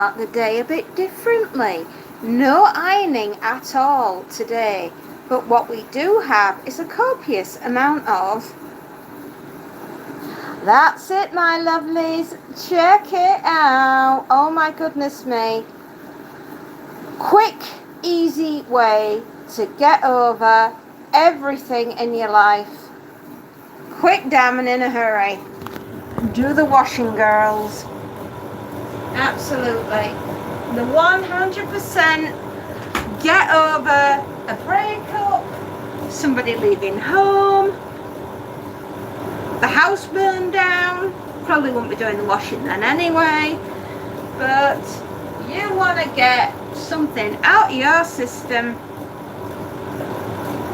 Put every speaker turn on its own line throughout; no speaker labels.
The day a bit differently. No ironing at all today, but what we do have is a copious amount of. That's it, my lovelies. Check it out. Oh my goodness me. Quick, easy way to get over everything in your life. Quick, damn, and in a hurry. Do the washing, girls. Absolutely. The 100% get over a breakup, somebody leaving home, the house burned down. Probably won't be doing the washing then anyway, but you want to get something out of your system.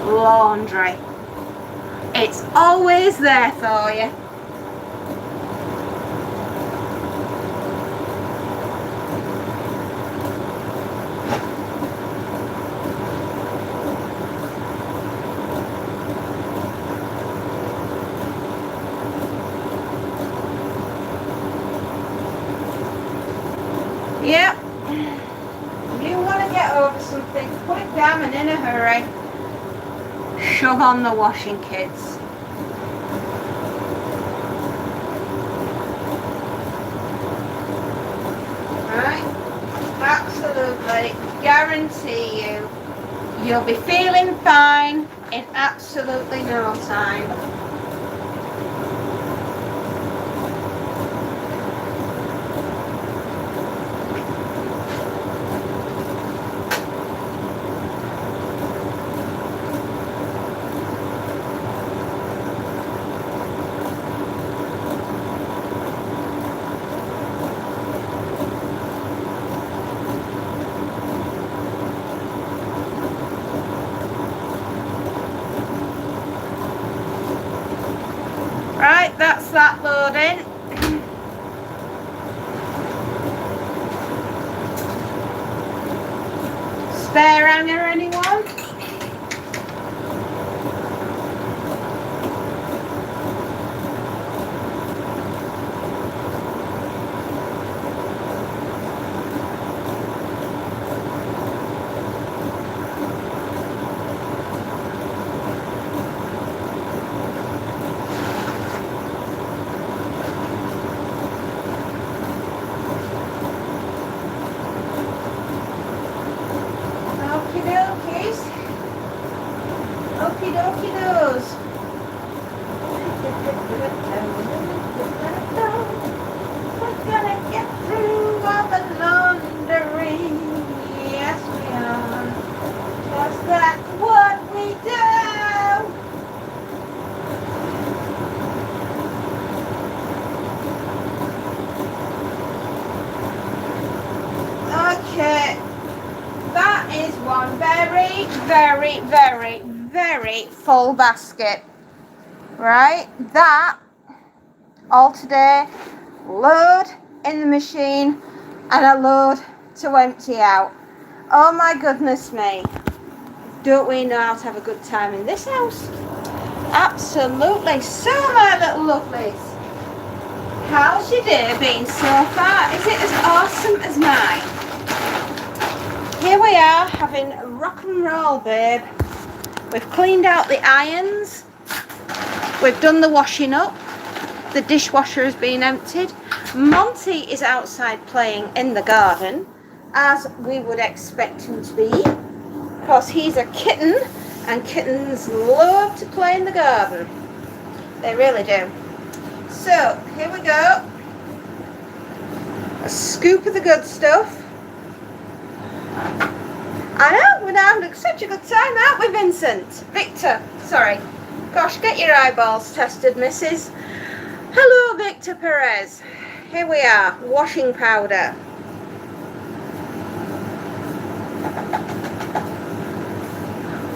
Laundry. It's always there for you. Yep. You want to get over something quick, damn, and in a hurry. Shove on the washing, kids. Right? Absolutely. Guarantee you, you'll be feeling fine in absolutely no time. Right, that's that loading. Spare hanger, anyone? Okie dokie does. We're gonna get through all the laundry. Yes, we are. 'Cause that's what we do. Okay. That is one very, very, very, very full basket. Right? That all today. Load in the machine and a load to empty out. Oh my goodness me. Don't we know how to have a good time in this house? Absolutely. So, my little lovelies, how's your day been so far? Is it as awesome as mine? Here we are having a rock and roll, babe. We've cleaned out the irons. We've done the washing up. The dishwasher has been emptied. Monty is outside playing in the garden, as we would expect him to be, because he's a kitten, and kittens love to play in the garden. They really do. So, here we go. A scoop of the good stuff. I know, we're having such a good time, aren't we, Vincent? Victor, sorry. Gosh, get your eyeballs tested, missus. Hello, Victor Perez. Here we are, washing powder.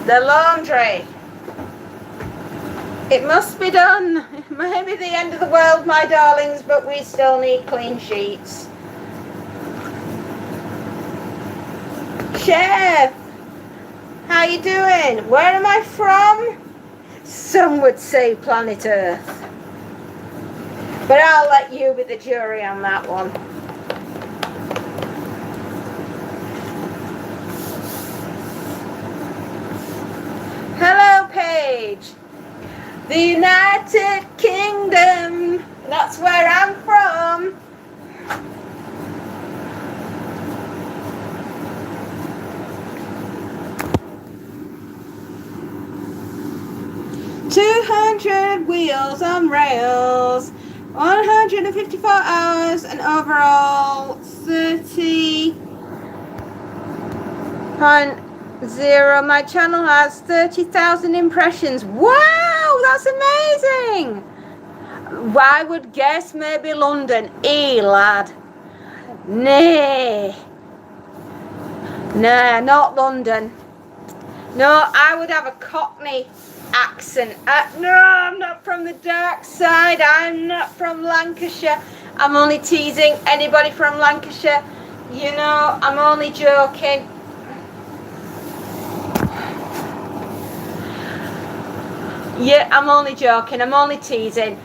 The laundry. It must be done. It may be the end of the world, my darlings, but we still need clean sheets. Chef, how you doing? Where am I from? Some would say planet Earth. But I'll let you be the jury on that one. The United Kingdom. That's where I'm from. "200 wheels on rails, 154 hours, and overall 30.0. My channel has 30,000 impressions. Wow, that's amazing. I would guess maybe London. Lad. Nay. Nah, not London. No, I would have a Cockney accent. No, I'm not from the dark side. I'm not from Lancashire. I'm only teasing anybody from Lancashire. You know, I'm only joking. Yeah, I'm only joking. I'm only teasing.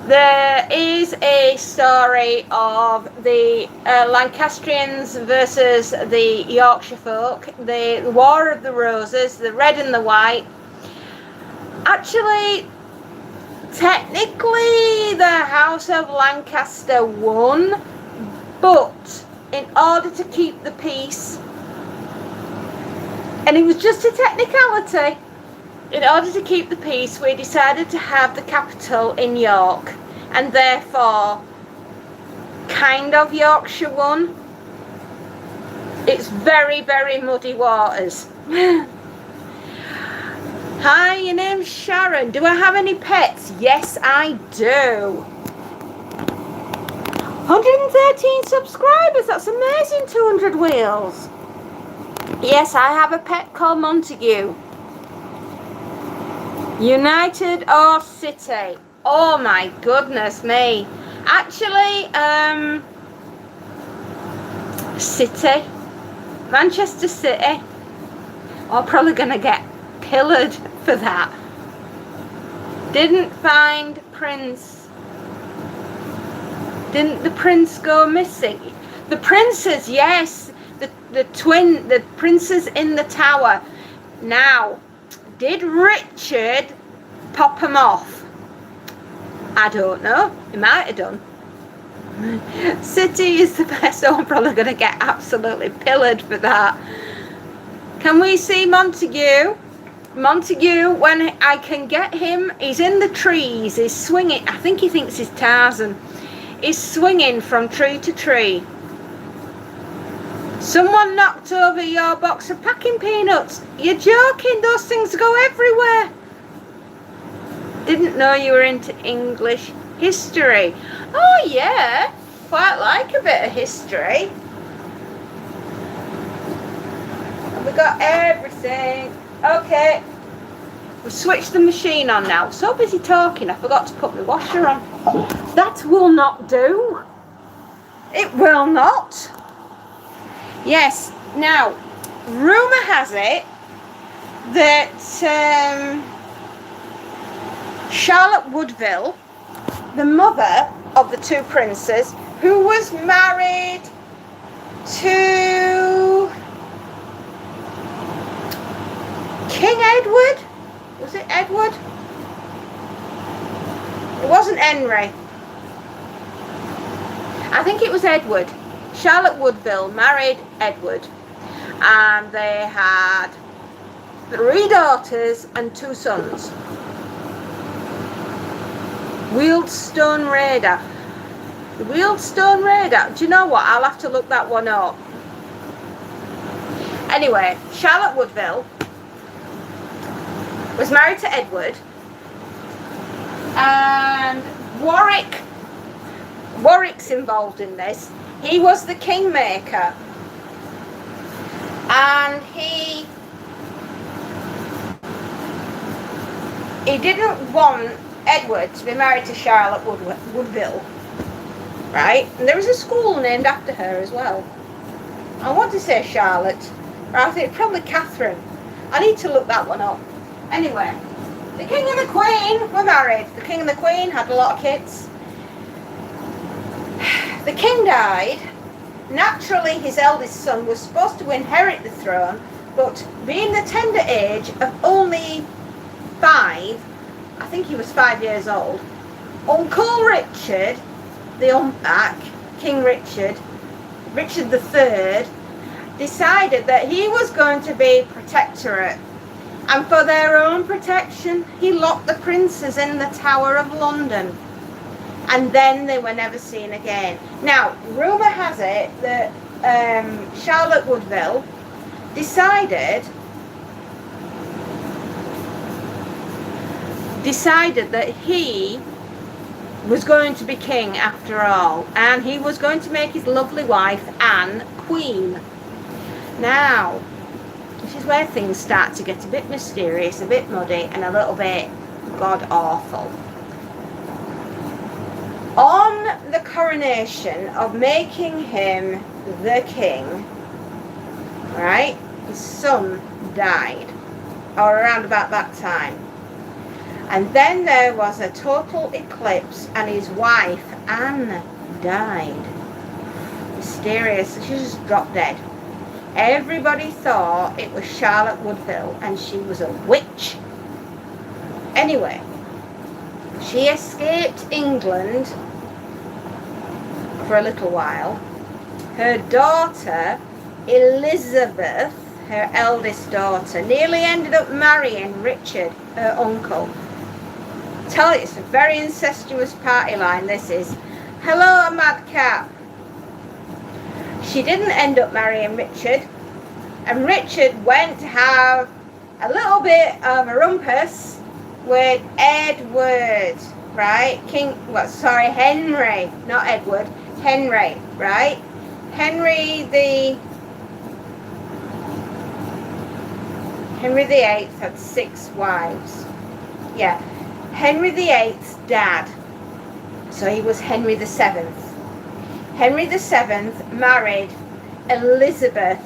There is a story of the Lancastrians versus the Yorkshire folk, the War of the Roses, the red and the white. Actually, technically, the House of Lancaster won, but in order to keep the peace, and it was just a technicality, in order to keep the peace, we decided to have the capital in York, and therefore, kind of Yorkshire won. It's very, very muddy waters. Hi, your name's Sharon. Do I have any pets? Yes, I do. 113 subscribers. That's amazing. 200 wheels. Yes, I have a pet called Montague. United or City? Oh my goodness me. Actually, City. Manchester City. I'm probably going to get pillared for that. Didn't find Prince. Didn't the Prince go missing? The princes, yes. The princes in the tower. Now, did Richard pop them off? I don't know. He might have done. City is the best. Oh, I'm probably going to get absolutely pillared for that. Can we see Montague? Montague, when I can get him, he's in the trees. He's swinging. I think he thinks he's Tarzan. He's swinging from tree to tree. Someone knocked over your box of packing peanuts. You're joking. Those things go everywhere. Didn't know you were into English history. Oh yeah, quite like a bit of history. And we got everything. Okay, we've switched the machine on now. So busy talking, I forgot to put my washer on. That will not do. It will not. Yes, now, rumour has it that Charlotte Woodville, the mother of the two princes, who was married to King Edward? Was it Edward? It wasn't Henry. I think it was Edward. Charlotte Woodville married Edward, and they had 3 daughters and 2 sons. Wealdstone Raider. The Wealdstone Raider. Do you know what? I'll have to look that one up. Anyway, Charlotte Woodville was married to Edward, and Warwick's involved in this. He was the kingmaker, and he didn't want Edward to be married to Charlotte Woodville, right? And there was a school named after her as well. I want to say Charlotte, or I think probably Catherine. I need to look that one up. Anyway, the king and the queen were married. The king and the queen had a lot of kids. The king died. Naturally, his eldest son was supposed to inherit the throne, but being the tender age of only 5, I think he was 5 years old, Uncle Richard, the humpback, King Richard, Richard III, decided that he was going to be protectorate. And for their own protection, he locked the princes in the Tower of London. And then they were never seen again. Now, rumour has it that Charlotte Woodville decided that he was going to be king after all, and he was going to make his lovely wife Anne queen. Now, this is where things start to get a bit mysterious, a bit muddy, and a little bit god-awful. On the coronation of making him the king, right, his son died, or around about that time. And then there was a total eclipse and his wife, Anne, died. Mysterious, she just dropped dead. Everybody thought it was Charlotte Woodville and she was a witch. Anyway, she escaped England for a little while. Her daughter, Elizabeth, her eldest daughter, nearly ended up marrying Richard, her uncle. Tell you, it's a very incestuous party line, this is. Hello, madcap. She didn't end up marrying Richard, and Richard went to have a little bit of a rumpus with Edward, right? Henry, not Edward, Henry, right? Henry the VIII had 6 wives. Yeah, Henry VIII's dad, so he was Henry VII. Henry VII married Elizabeth,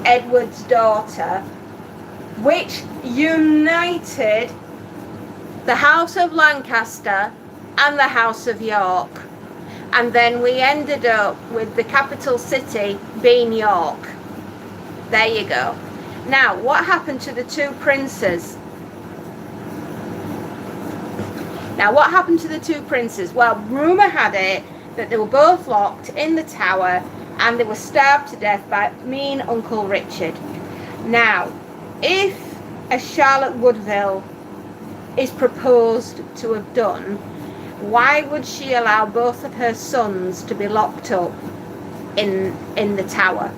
Edward's daughter, which united the House of Lancaster and the House of York. And then we ended up with the capital city being York. There you go. Now, what happened to the 2 princes? Well, rumour had it that they were both locked in the tower and they were starved to death by mean Uncle Richard. Now, if, as Charlotte Woodville is proposed to have done, why would she allow both of her sons to be locked up in the tower?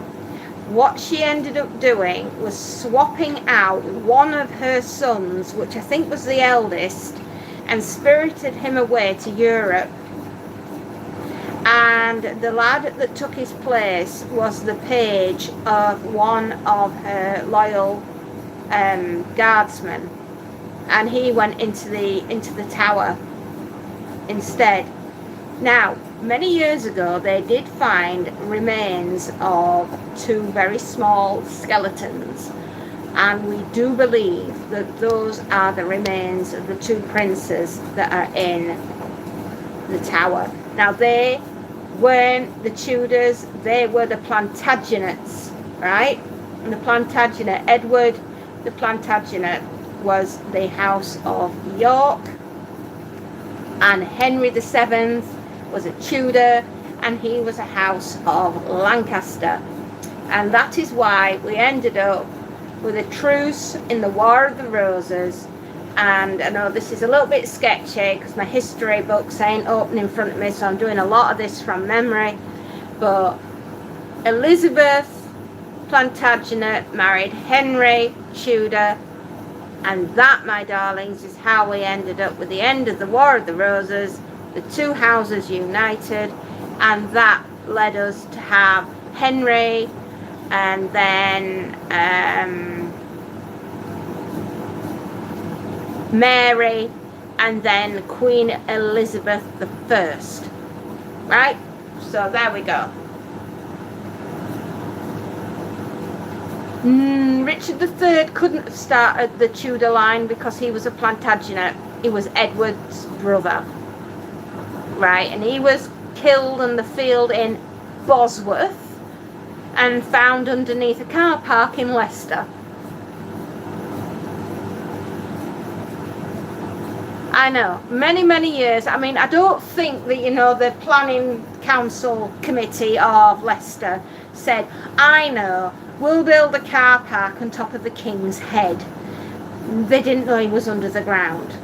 What she ended up doing was swapping out one of her sons, which I think was the eldest, and spirited him away to Europe. And the lad that took his place was the page of one of her loyal guardsmen, and he went into the tower instead. Now, many years ago they did find remains of 2 very small skeletons, and we do believe that those are the remains of the 2 princes that are in the tower. Now, they weren't the Tudors, they were the Plantagenets, right? And the Plantagenet, Edward the Plantagenet, was the House of York, and Henry VII was a Tudor, and he was a House of Lancaster. And that is why we ended up with a truce in the War of the Roses. And I know this is a little bit sketchy because my history books ain't open in front of me, so I'm doing a lot of this from memory. But Elizabeth Plantagenet married Henry Tudor, and that, my darlings, is how we ended up with the end of the War of the Roses, the 2 houses united, and that led us to have Henry, and then Mary, and then Queen Elizabeth I. Right? So there we go. Richard III couldn't have started the Tudor line because he was a Plantagenet. He was Edward's brother. Right? And he was killed in the field in Bosworth and found underneath a car park in Leicester. I know, many years. I mean, I don't think that, you know, the planning council committee of Leicester said, I know, we'll build a car park on top of the King's Head. They didn't know he was under the ground.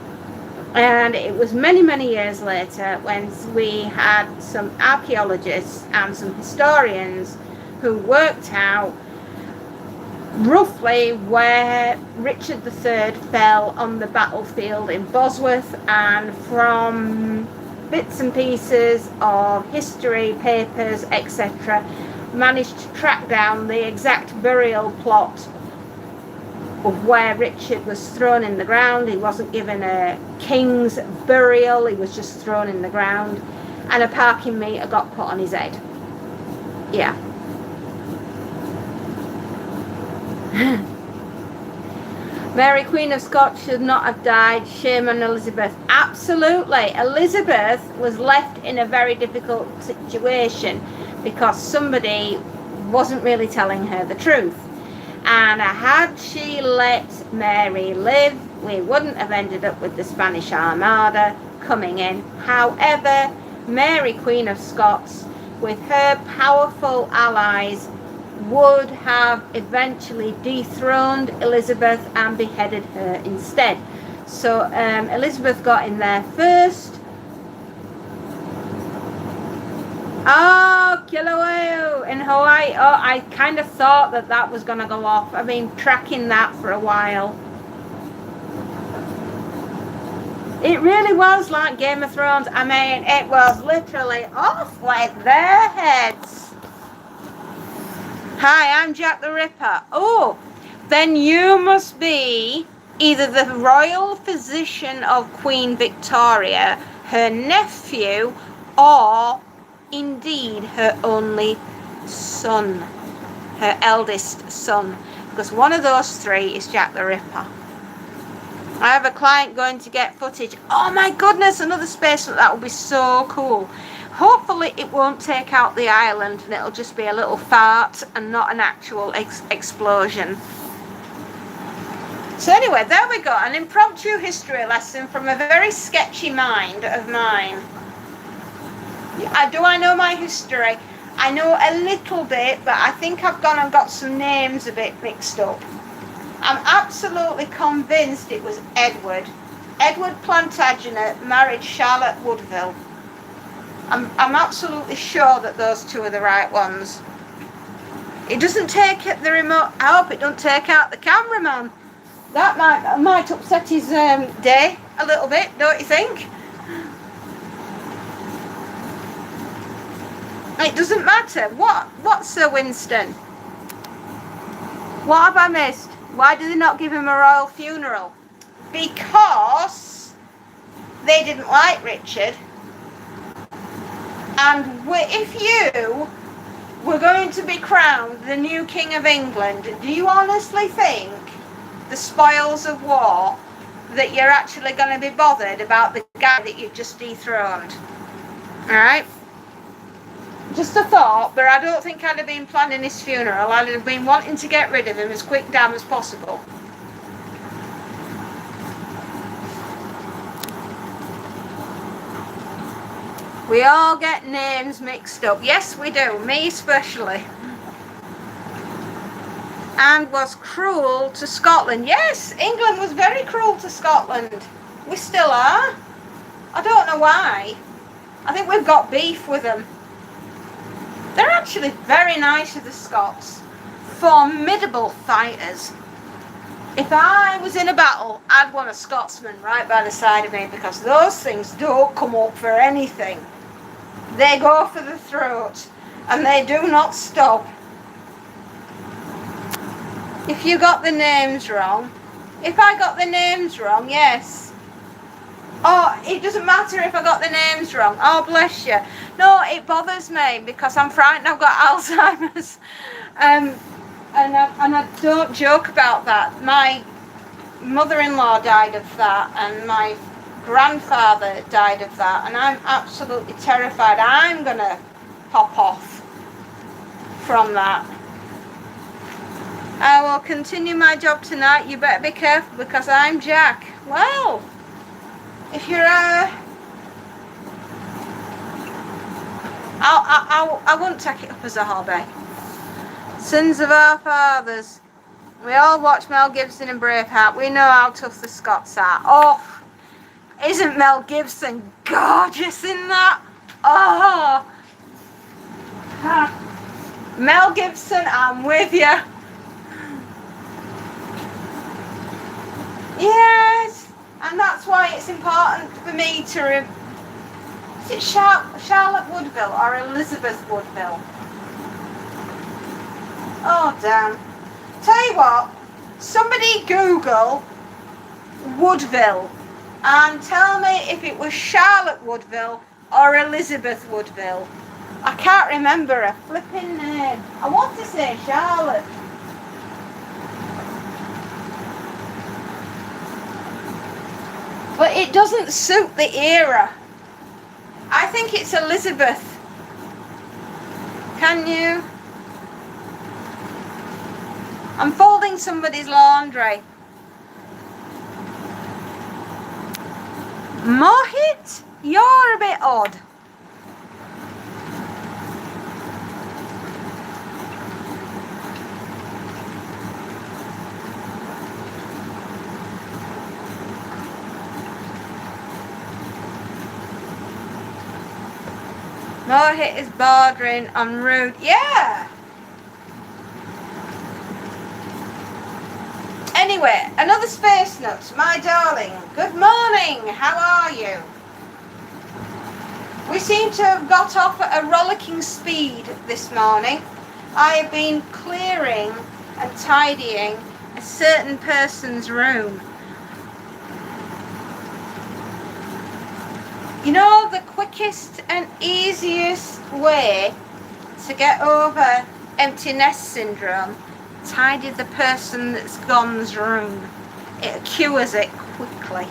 And it was many years later when we had some archaeologists and some historians who worked out roughly where Richard III fell on the battlefield in Bosworth, and from bits and pieces of history, papers, etc., managed to track down the exact burial plot of where Richard was thrown in the ground. He wasn't given a king's burial, he was just thrown in the ground, and a parking meter got put on his head. Yeah. Mary, Queen of Scots, should not have died. Shame on Elizabeth. Absolutely. Elizabeth was left in a very difficult situation because somebody wasn't really telling her the truth. And had she let Mary live, we wouldn't have ended up with the Spanish Armada coming in. However, Mary, Queen of Scots, with her powerful allies, would have eventually dethroned Elizabeth and beheaded her instead. So Elizabeth got in there first. Oh, Kilauea in Hawaii. Oh, I kind of thought that was going to go off. I've been tracking that for a while. It really was like Game of Thrones. I mean, it was literally off with their heads. Hi, I'm Jack the Ripper. Oh, then you must be either the royal physician of Queen Victoria, her nephew, or indeed her only son, her eldest son, because one of those three is Jack the Ripper. I have a client going to get footage. Oh my goodness, another space, that would be so cool. Hopefully it won't take out the island and it'll just be a little fart and not an actual explosion. So anyway, there we go, an impromptu history lesson from a very sketchy mind of mine. Do I know my history? I know a little bit, but I think I've gone and got some names a bit mixed up. I'm absolutely convinced it was Edward. Edward Plantagenet married Charlotte Woodville. I'm absolutely sure that those two are the right ones. It doesn't take the remote. I hope it don't take out the cameraman. That might upset his day a little bit, don't you think? It doesn't matter. What's Sir Winston? What have I missed? Why did they not give him a royal funeral? Because they didn't like Richard. And if you were going to be crowned the new King of England, do you honestly think, the spoils of war, that you're actually going to be bothered about the guy that you've just dethroned? Alright? Just a thought, but I don't think I'd have been planning his funeral. I'd have been wanting to get rid of him as quick damn as possible. We all get names mixed up. Yes, we do. Me especially. And was cruel to Scotland. Yes, England was very cruel to Scotland. We still are. I don't know why. I think we've got beef with them. They're actually very nice to the Scots. Formidable fighters. If I was in a battle, I'd want a Scotsman right by the side of me, because those things don't come up for anything. They go for the throat, and they do not stop. If you got the names wrong, if I got the names wrong, yes. Oh, it doesn't matter if I got the names wrong. Oh, bless you. No, it bothers me because I'm frightened I've got Alzheimer's. And I don't joke about that. My mother-in-law died of that, and my grandfather died of that, and I'm absolutely terrified I'm going to pop off from that. I will continue my job tonight. You better be careful because I'm Jack. Well, If you're I wouldn't take it up as a hobby. Sins of Our Fathers. We all watch Mel Gibson in Braveheart. We know how tough the Scots are. Oh, isn't Mel Gibson gorgeous in that? Oh, Mel Gibson, I'm with you. Yes, and that's why it's important for me to. Is it Charlotte Woodville or Elizabeth Woodville? Oh damn! Tell you what, somebody Google Woodville and tell me if it was Charlotte Woodville or Elizabeth Woodville. I can't remember a flipping name. I want to say Charlotte. But it doesn't suit the era. I think it's Elizabeth. Can you? I'm folding somebody's laundry. Mohit, you're a bit odd. Mohit is bordering on rude. Yeah. Anyway, another space nut, my darling. Good morning. How are you? We seem to have got off at a rollicking speed this morning. I have been clearing and tidying a certain person's room. You know, the quickest and easiest way to get over empty nest syndrome? Tidy the person that's gone's room. It cures it quickly.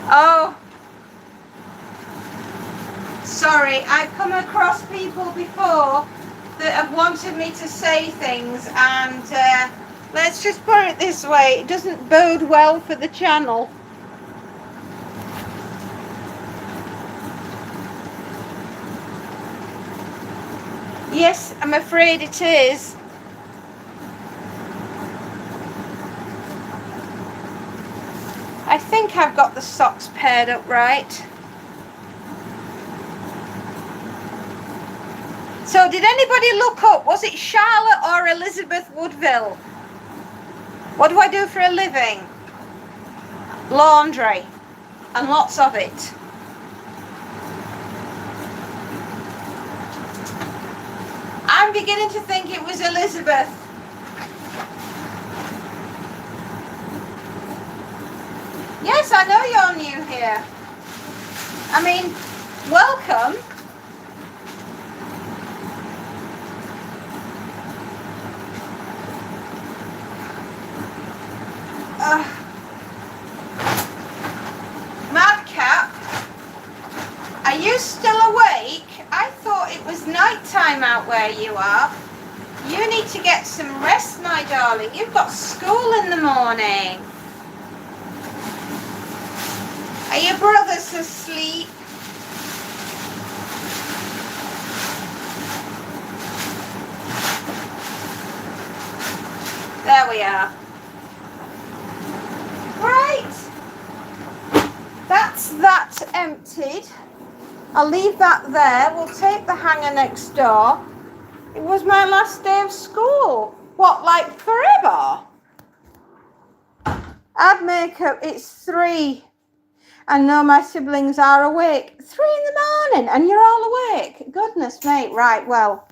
Oh, sorry, I've come across people before that have wanted me to say things, and let's just put it this way, it doesn't bode well for the channel. Yes, I'm afraid it is. I think I've got the socks paired up right. So did anybody look up, was it Charlotte or Elizabeth Woodville? What do I do for a living? Laundry, and lots of it. I'm beginning to think it was Elizabeth. Yes, I know you're new here. I mean, welcome. Madcap, are you still awake? I thought it was night time out where you are. You need to get some rest, my darling. You've got school in the morning. Are your brothers asleep? There we are. Right. That's that emptied. I'll leave that there. We'll take the hanger next door. It was my last day of school. What, like forever? Add makeup. It's 3. I know my siblings are awake. 3 in the morning and you're all awake. Goodness me. Right, well,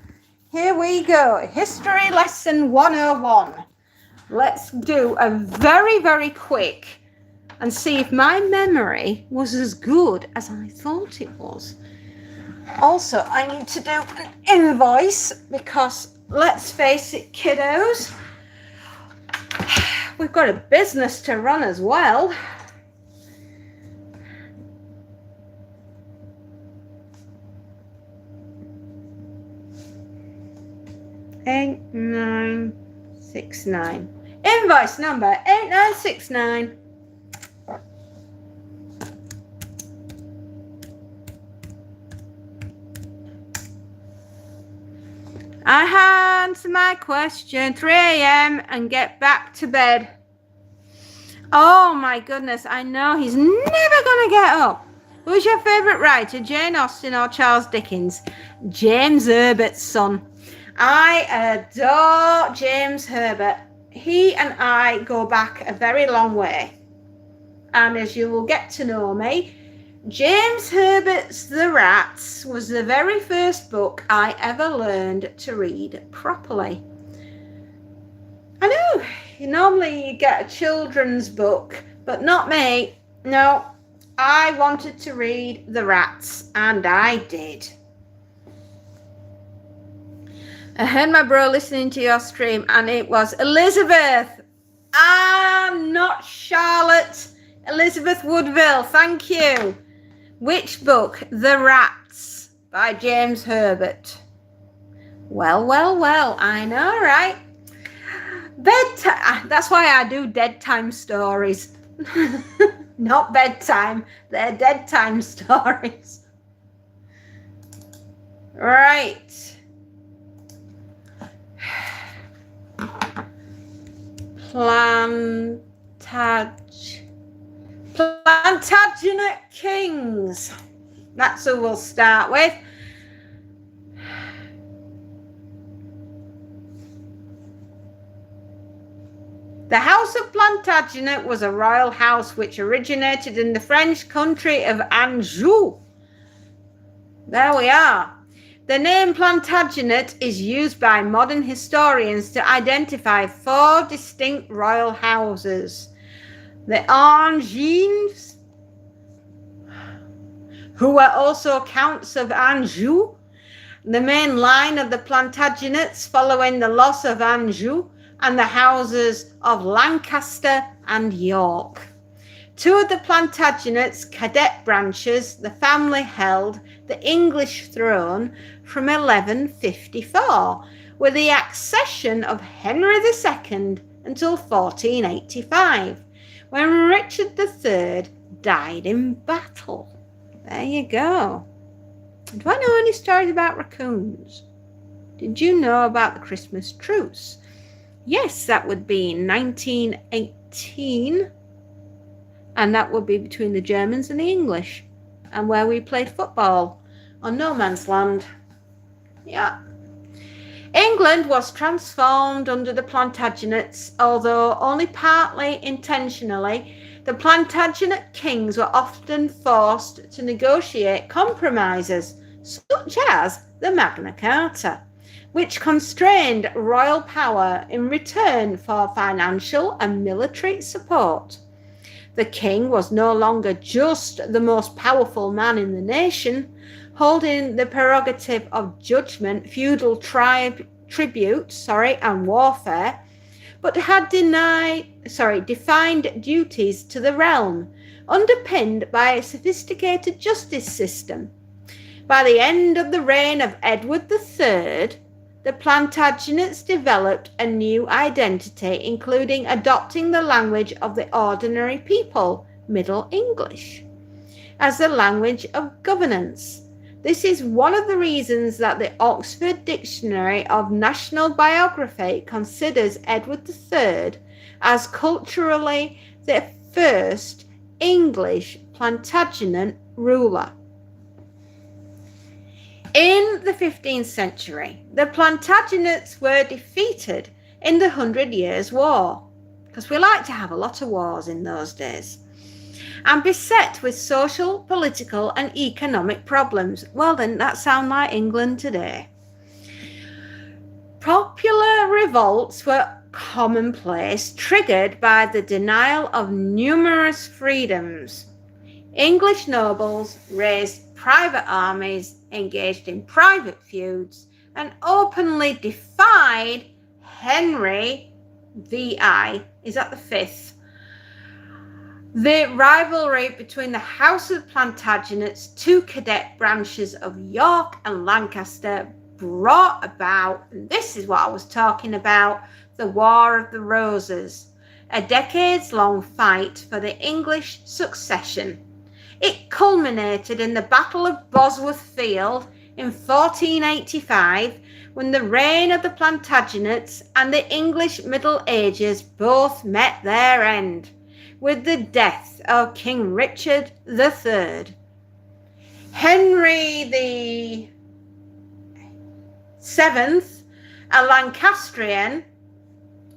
here we go. History lesson 101. Let's do a very, very quick and see if my memory was as good as I thought it was. Also, I need to do an invoice because, let's face it, kiddos, we've got a business to run as well. $8,969. Invoice number 8969. I answer my question 3 a.m. and get back to bed. Oh my goodness, I know he's never gonna get up. Who's your favourite writer, Jane Austen or Charles Dickens? James Herbert's son. I adore James Herbert. He and I go back a very long way. And as you will get to know me, James Herbert's The Rats was the very first book I ever learned to read properly. I know, normally you get a children's book, but not me. No, I wanted to read The Rats, and I did. I heard my bro listening to your stream, and it was Elizabeth. Not Charlotte. Elizabeth Woodville, thank you. Which book? The Rats by James Herbert. Well, I know, right? Bedtime. That's why I do dead time stories. Not bedtime. They're dead time stories. Right. Plantagenet Kings. That's who we'll start with. The House of Plantagenet was a royal house which originated in the French country of Anjou. There we are. The name Plantagenet is used by modern historians to identify 4 distinct royal houses. The Angevins, who were also counts of Anjou, the main line of the Plantagenets following the loss of Anjou, and the houses of Lancaster and York. 2 of the Plantagenets' cadet branches, the family held the English throne from 1154, with the accession of Henry II until 1485, when Richard III died in battle. There you go. Do I know any stories about raccoons? Did you know about the Christmas truce? Yes, that would be in 1918, and that would be between the Germans and the English, and where we played football on no man's land. Yeah. England was transformed under the Plantagenets, although only partly intentionally. The Plantagenet kings were often forced to negotiate compromises, such as the Magna Carta, which constrained royal power in return for financial and military support. The king was no longer just the most powerful man in the nation, holding the prerogative of judgment, feudal tribute, and warfare, but had defined duties to the realm, underpinned by a sophisticated justice system. By the end of the reign of Edward III, the Plantagenets developed a new identity, including adopting the language of the ordinary people, Middle English, as the language of governance. This is one of the reasons that the Oxford Dictionary of National Biography considers Edward III as culturally the first English Plantagenet ruler. In the 15th century, the Plantagenets were defeated in the 100 Years' War, because we like to have a lot of wars in those days, and beset with social, political, and economic problems. Well, then, that sounds like England today. Popular revolts were commonplace, triggered by the denial of numerous freedoms. English nobles raised private armies, engaged in private feuds, and openly defied Henry VI, is that the 5th? The rivalry between the House of Plantagenets, 2 cadet branches of York and Lancaster, brought about, and this is what I was talking about, the War of the Roses, a decades-long fight for the English succession. It culminated in the Battle of Bosworth Field in 1485, when the reign of the Plantagenets and the English Middle Ages both met their end, with the death of King Richard III. Henry VII, a Lancastrian,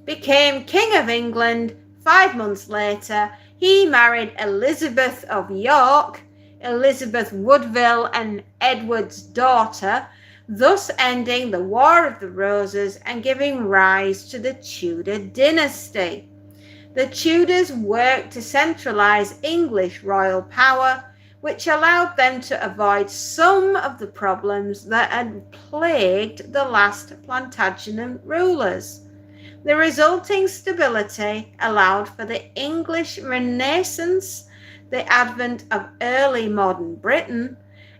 became King of England 5 months later. He married Elizabeth of York, Elizabeth Woodville and Edward's daughter, thus ending the War of the Roses and giving rise to the Tudor dynasty. The Tudors worked to centralise English royal power, which allowed them to avoid some of the problems that had plagued the last Plantagenet rulers. The resulting stability allowed for the English Renaissance, the advent of early modern Britain,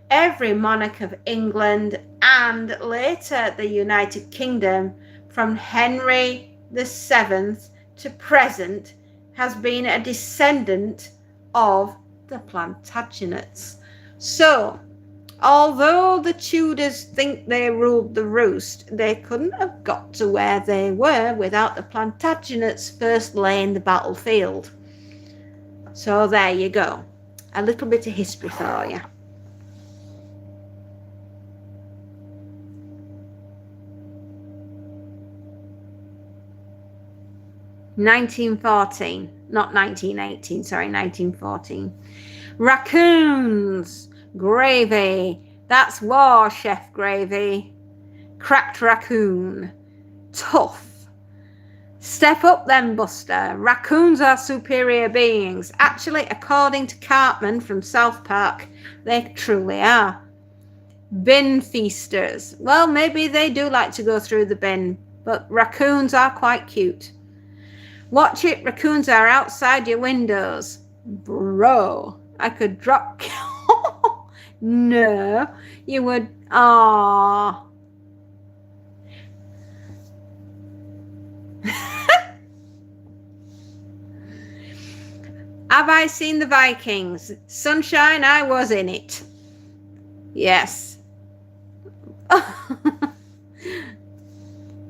every monarch of England, and later the United Kingdom, from Henry VII to present, has been a descendant of the Plantagenets. So, although the Tudors think they ruled the roost, they couldn't have got to where they were without the Plantagenets first laying the battlefield. So there you go. A little bit of history for you. (1914) not 1918, sorry, 1914. Raccoons, gravy. That's war, Chef Gravy. Cracked raccoon. Tough. Step up then, Buster. Raccoons are superior beings. Actually, according to Cartman from South Park, they truly are. Bin feasters. Well, maybe they do like to go through the bin, but raccoons are quite cute. Watch it, raccoons are outside your windows. Bro, I could drop... No, you would... Aww. Have I seen the Vikings? Sunshine, I was in it. Yes.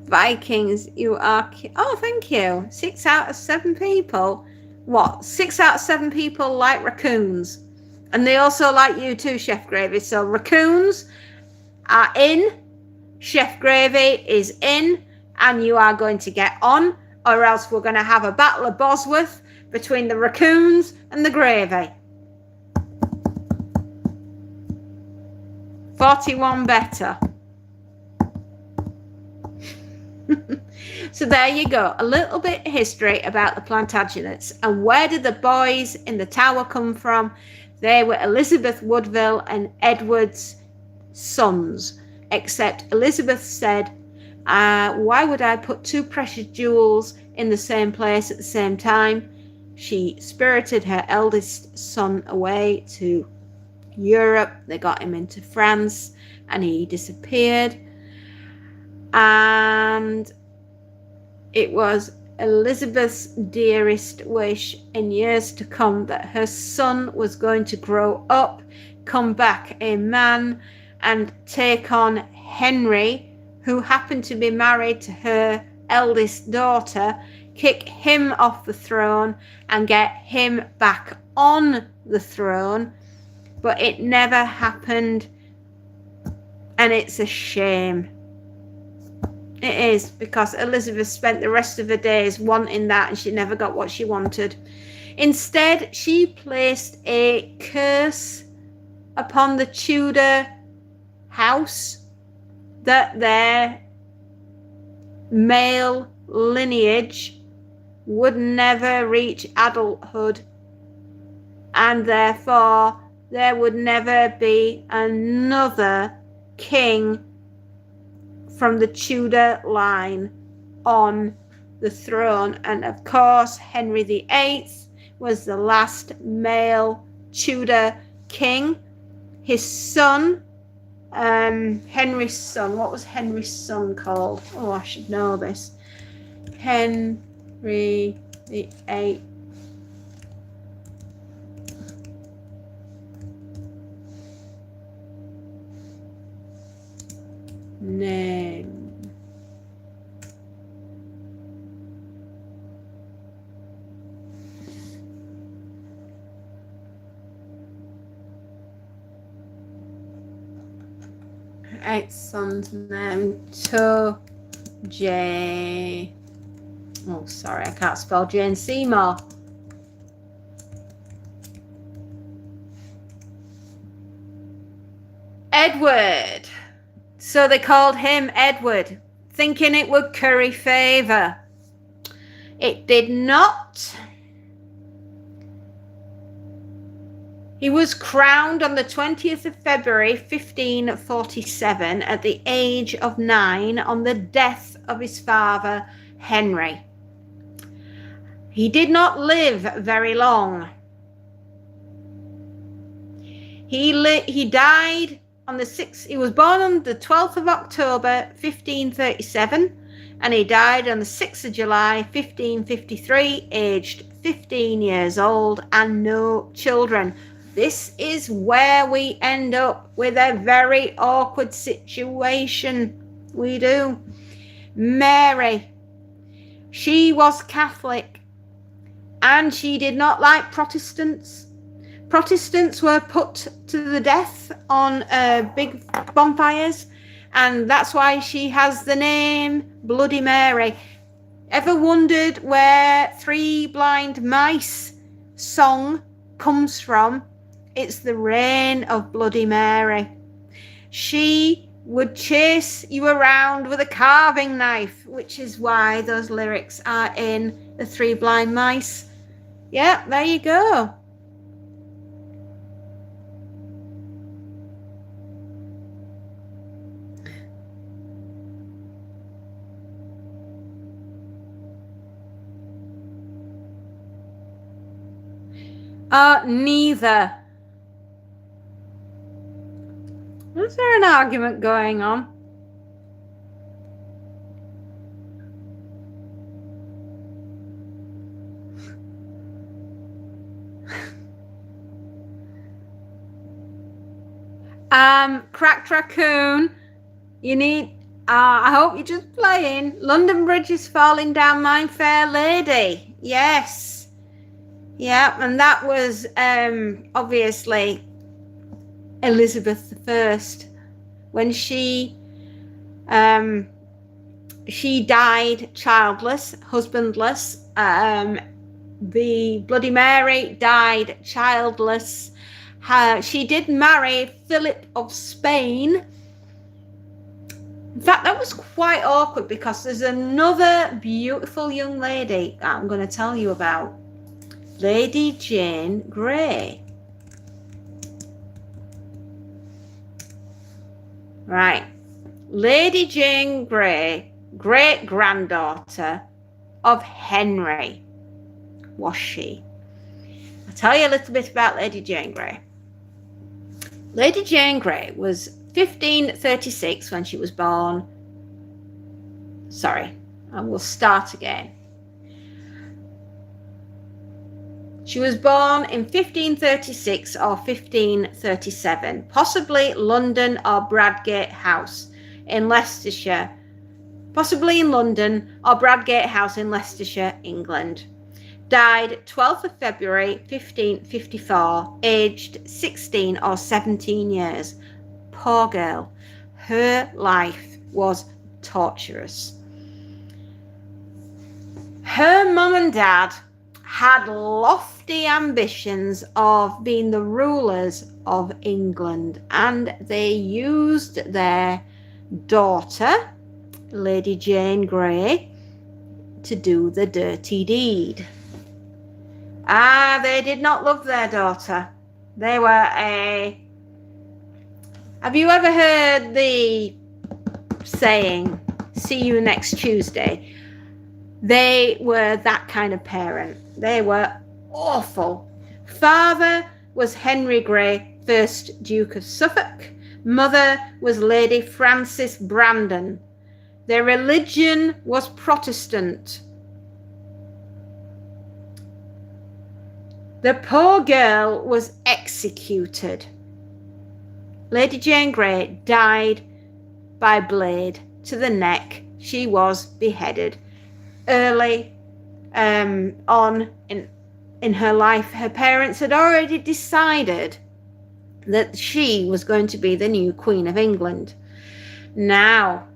Vikings, you are... Oh, thank you. 6 out of 7 people. What? 6 out of 7 people like raccoons. And they also like you too, Chef Gravy. So raccoons are in. Chef Gravy is in. And you are going to get on. Or else we're going to have a battle of Bosworth between the raccoons and the gravy. 41 better. So there you go, a little bit of history about the Plantagenets. And where did the boys in the tower come from? They were Elizabeth Woodville and Edward's sons, except Elizabeth said, why would I put 2 precious jewels in the same place at the same time? She spirited her eldest son away to Europe. They got him into France and he disappeared. And it was Elizabeth's dearest wish in years to come that her son was going to grow up, come back a man, and take on Henry, who happened to be married to her eldest daughter, kick him off the throne and get him back on the throne. But it never happened, and it's a shame. It is, because Elizabeth spent the rest of her days wanting that and she never got what she wanted. Instead, she placed a curse upon the Tudor house that their male lineage would never reach adulthood, and therefore there would never be another king from the Tudor line on the throne. And of course, Henry VIII was the last male Tudor king. His son, Henry's son, what was Henry's son called? Oh, I should know this. Henry VIII. Name. Eight sons name. To J. Oh, sorry, I can't spell Jane Seymour. Edward. So they called him Edward, thinking it would curry favour. It did not. He was crowned on the 20th of February 1547 at the age of 9 on the death of his father, Henry. He did not live very long. He died on the 6th. He was born on the 12th of October 1537 and he died on the 6th of July 1553, aged 15 years old and no children. This is where we end up with a very awkward situation. We do. Mary, she was Catholic and she did not like Protestants. Protestants were put to the death on big bonfires, and that's why she has the name Bloody Mary. Ever wondered where Three Blind Mice song comes from? It's the reign of Bloody Mary. She would chase you around with a carving knife, which is why those lyrics are in the Three Blind Mice. Yeah, there you go. Neither. Is there an argument going on? Cracked Raccoon, you need, I hope you're just playing. London Bridge is falling down, my fair lady. Yes. Yeah, and that was obviously Elizabeth I when she died childless, husbandless. The Bloody Mary died childless. She did marry Philip of Spain. In fact, that was quite awkward because there's another beautiful young lady that I'm going to tell you about. Lady Jane Grey. Right. Lady Jane Grey, great-granddaughter of Henry, was she. I'll tell you a little bit about Lady Jane Grey. Lady Jane Grey was 1536 when she was born. Sorry, I will start again. She was born in 1536 or 1537, possibly London or Bradgate House in Leicestershire. Possibly in London or Bradgate House in Leicestershire, England. Died 12th of February 1554, aged 16 or 17 years. Poor girl. Her life was torturous. Her mum and dad had lofty ambitions of being the rulers of England, and they used their daughter, Lady Jane Grey, to do the dirty deed. They did not love their daughter. They were a... Have you ever heard the saying, see you next Tuesday? They were that kind of parent. They were awful. Father was Henry Grey, 1st Duke of Suffolk. Mother was Lady Frances Brandon. Their religion was Protestant. The poor girl was executed. Lady Jane Grey died by blade to the neck. She was beheaded early on in her life. Her parents had already decided that she was going to be the new Queen of England. Now,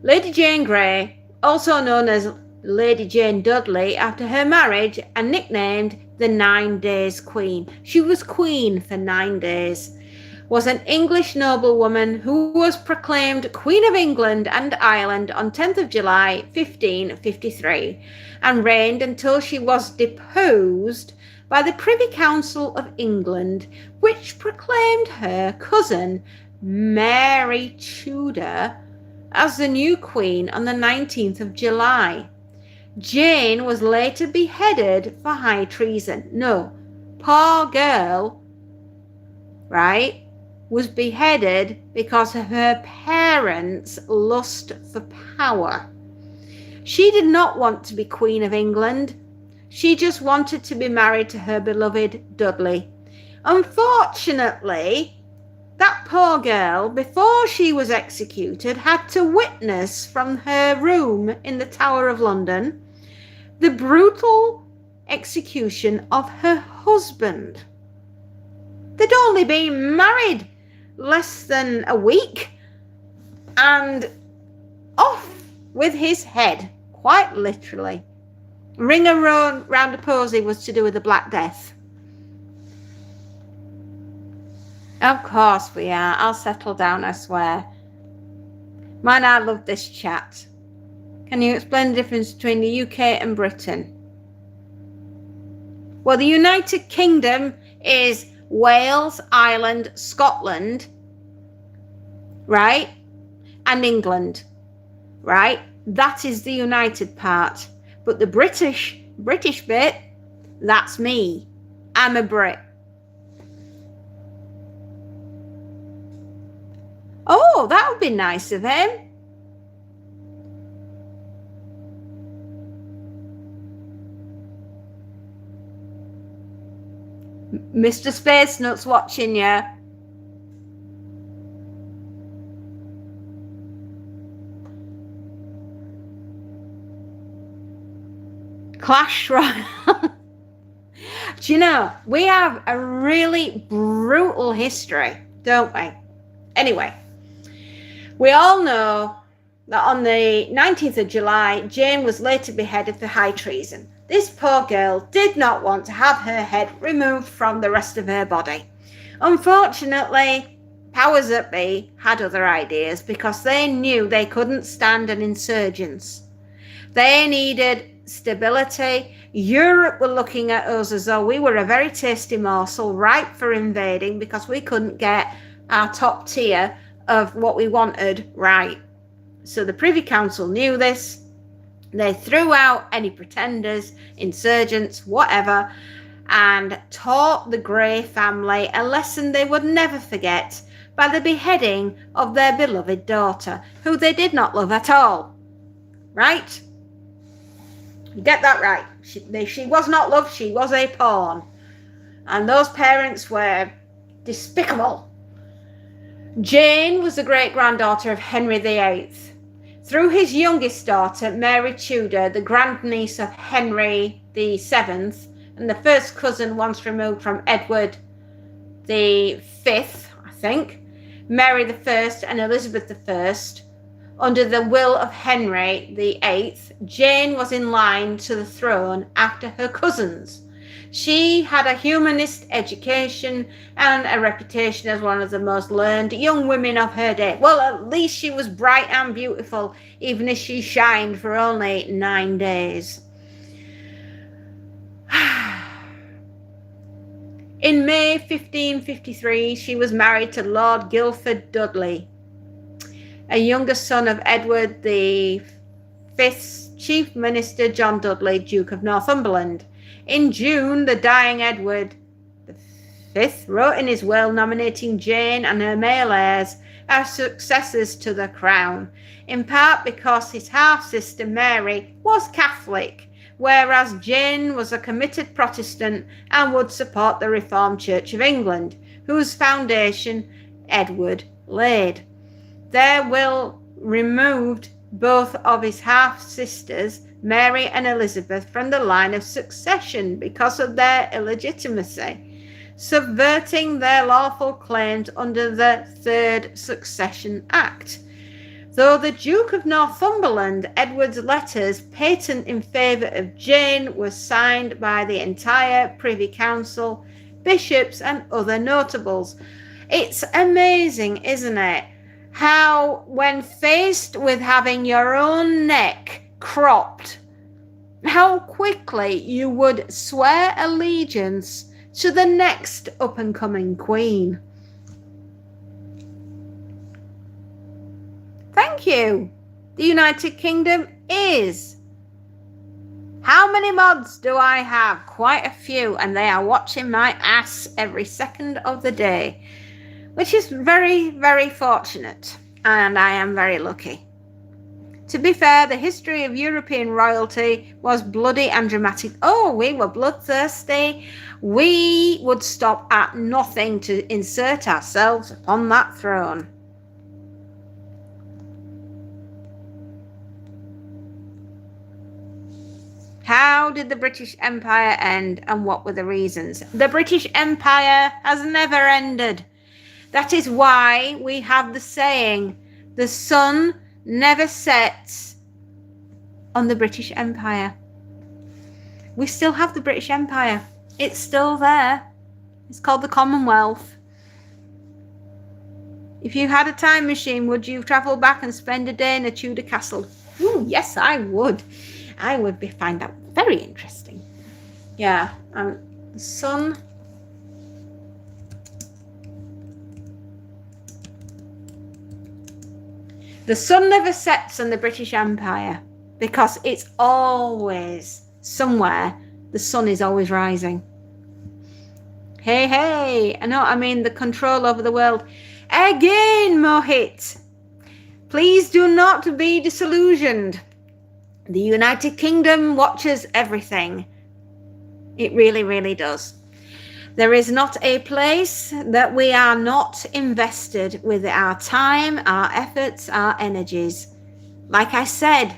Lady Jane Grey, also known as Lady Jane Dudley after her marriage and nicknamed the 9 Days Queen. She was queen for 9 days. Was an English noblewoman who was proclaimed Queen of England and Ireland on 10th of July 1553 and reigned until she was deposed by the Privy Council of England, which proclaimed her cousin Mary Tudor as the new queen on the 19th of July. Jane was later beheaded for high treason. No, poor girl, right, was beheaded because of her parents' lust for power. She did not want to be Queen of England. She just wanted to be married to her beloved Dudley. Unfortunately, that poor girl, before she was executed, had to witness from her room in the Tower of London the brutal execution of her husband. They'd only been married less than a week and off with his head, quite literally. Ring around a posy was to do with the Black Death. Of course we are. I'll settle down, I swear. Man, I love this chat. Can you explain the difference between the UK and Britain? Well, the United Kingdom is Wales, Ireland, Scotland, right? And England, right? That is the united part. But the British bit, that's me. I'm a Brit. Oh, that would be nice of him. Mr. Space Nuts watching you. Clash Royale. Do you know, we have a really brutal history, don't we? Anyway, we all know that on the 19th of July, Jane was later beheaded for high treason. This poor girl did not want to have her head removed from the rest of her body. Unfortunately, powers that be had other ideas because they knew they couldn't stand an insurgence. They needed stability. Europe were looking at us as though we were a very tasty morsel ripe for invading because we couldn't get our top tier of what we wanted right. So the Privy Council knew this. They threw out any pretenders, insurgents, whatever, and taught the Grey family a lesson they would never forget by the beheading of their beloved daughter, who they did not love at all. Right? Get that right. She was not loved, she was a pawn. And those parents were despicable. Jane was the great-granddaughter of Henry VIII. Through his youngest daughter, Mary Tudor, the grandniece of Henry VII, and the first cousin once removed from Edward V, I think, Mary I and Elizabeth I, under the will of Henry VIII, Jane was in line to the throne after her cousins. She had a humanist education and a reputation as one of the most learned young women of her day. Well, at least she was bright and beautiful, even if she shined for only 9 days. In May 1553, she was married to Lord Guildford Dudley, a younger son of Edward V's Chief Minister John Dudley, Duke of Northumberland. In June, the dying Edward V V wrote in his will nominating Jane and her male heirs as successors to the crown, in part because his half-sister Mary was Catholic, whereas Jane was a committed Protestant and would support the Reformed Church of England, whose foundation Edward laid. Their will removed both of his half-sisters, Mary and Elizabeth, from the line of succession because of their illegitimacy, subverting their lawful claims under the Third Succession Act. Though the Duke of Northumberland, Edward's letters patent in favour of Jane were signed by the entire Privy Council, bishops and other notables. It's amazing, isn't it, how when faced with having your own neck cropped, how quickly you would swear allegiance to the next up-and-coming queen. Thank you. The United Kingdom is. How many mods do I have? Quite a few, and they are watching my ass every second of the day, which is very, very fortunate, and I am very lucky. To be fair, the history of European royalty was bloody and dramatic. Oh, we were bloodthirsty. We would stop at nothing to insert ourselves upon that throne. How did the British Empire end, and what were the reasons? The British Empire has never ended. That is why we have the saying, the sun never sets on the British Empire. We still have the British Empire. It's still there. It's called the Commonwealth. If you had a time machine, would you travel back and spend a day in a Tudor castle? Ooh, yes, I would. I would find that very interesting. Yeah, the sun. The sun never sets on the British Empire because it's always somewhere. The sun is always rising. Hey, hey. I know, I mean, the control over the world. Again, Mohit. Please do not be disillusioned. The United Kingdom watches everything. It really, really does. There is not a place that we are not invested with our time, our efforts, our energies. Like I said,